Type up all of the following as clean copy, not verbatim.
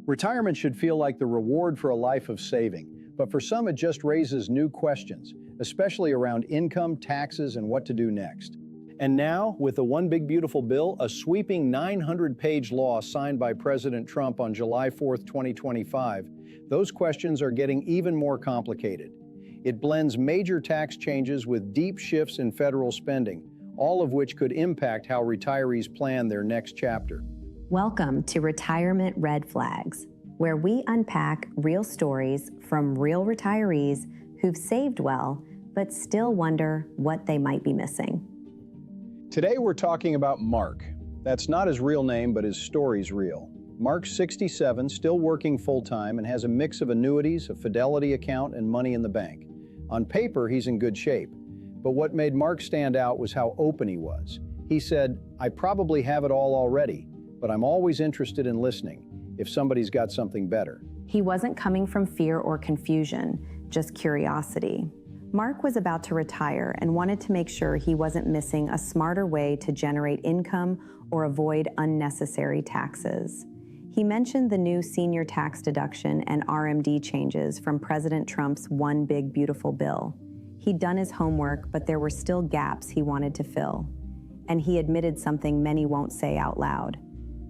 Retirement should feel like the reward for a life of saving, but for some it just raises new questions, especially around income, taxes, and what to do next. And now, with the One Big Beautiful Bill, a sweeping 900-page law signed by President Trump on July 4, 2025, those questions are getting even more complicated. It blends major tax changes with deep shifts in federal spending, all of which could impact how retirees plan their next chapter. Welcome to Retirement Red Flags, where we unpack real stories from real retirees who've saved well, but still wonder what they might be missing. Today we're talking about Mark. That's not his real name, but his story's real. Mark's 67, still working full-time, and has a mix of annuities, a Fidelity account, and money in the bank. On paper, he's in good shape. But what made Mark stand out was how open he was. He said, "I probably have it all already, but I'm always interested in listening if somebody's got something better." He wasn't coming from fear or confusion, just curiosity. Mark was about to retire and wanted to make sure he wasn't missing a smarter way to generate income or avoid unnecessary taxes. He mentioned the new senior tax deduction and RMD changes from President Trump's One Big Beautiful Bill. He'd done his homework, but there were still gaps he wanted to fill. And he admitted something many won't say out loud.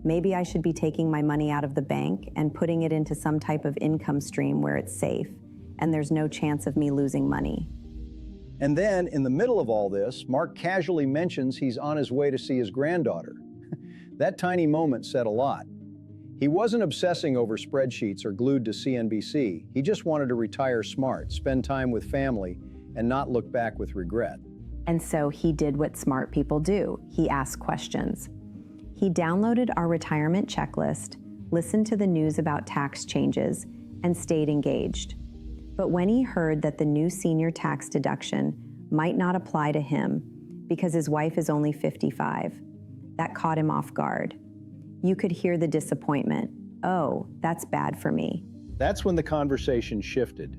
Maybe I should be taking my money out of the bank and putting it into some type of income stream where it's safe, and there's no chance of me losing money. And then, in the middle of all this, Mark casually mentions he's on his way to see his granddaughter. That tiny moment said a lot. He wasn't obsessing over spreadsheets or glued to CNBC. He just wanted to retire smart, spend time with family, and not look back with regret. And so he did what smart people do. He asked questions. He downloaded our retirement checklist, listened to the news about tax changes, and stayed engaged. But when he heard that the new senior tax deduction might not apply to him because his wife is only 55, that caught him off guard. You could hear the disappointment. "Oh, that's bad for me." That's when the conversation shifted.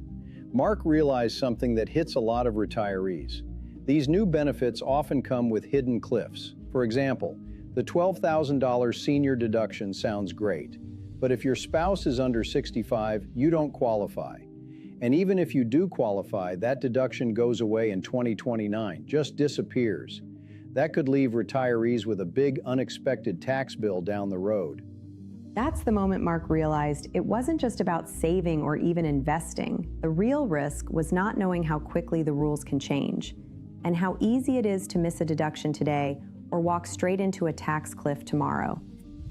Mark realized something that hits a lot of retirees. These new benefits often come with hidden cliffs. For example, the $12,000 senior deduction sounds great, but if your spouse is under 65, you don't qualify. And even if you do qualify, that deduction goes away in 2029, just disappears. That could leave retirees with a big unexpected tax bill down the road. That's the moment Mark realized it wasn't just about saving or even investing. The real risk was not knowing how quickly the rules can change, and how easy it is to miss a deduction today or walk straight into a tax cliff tomorrow.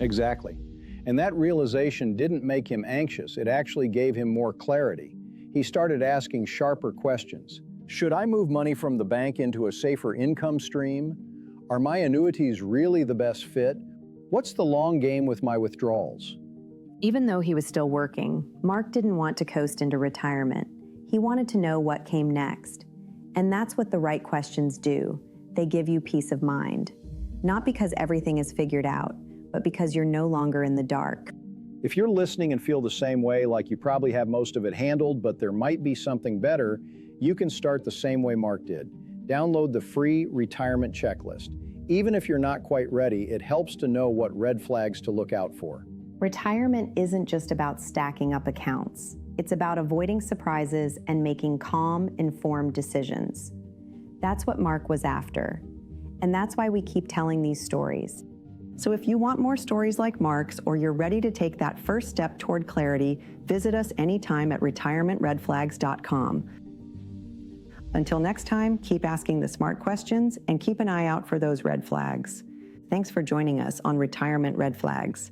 Exactly. And that realization didn't make him anxious. It actually gave him more clarity. He started asking sharper questions. Should I move money from the bank into a safer income stream? Are my annuities really the best fit? What's the long game with my withdrawals? Even though he was still working, Mark didn't want to coast into retirement. He wanted to know what came next. And that's what the right questions do. They give you peace of mind. Not because everything is figured out, but because you're no longer in the dark. If you're listening and feel the same way, like you probably have most of it handled, but there might be something better, you can start the same way Mark did. Download the free retirement checklist. Even if you're not quite ready, it helps to know what red flags to look out for. Retirement isn't just about stacking up accounts. It's about avoiding surprises and making calm, informed decisions. That's what Mark was after. And that's why we keep telling these stories. So if you want more stories like Mark's, or you're ready to take that first step toward clarity, visit us anytime at retirementredflags.com. Until next time, keep asking the smart questions and keep an eye out for those red flags. Thanks for joining us on Retirement Red Flags.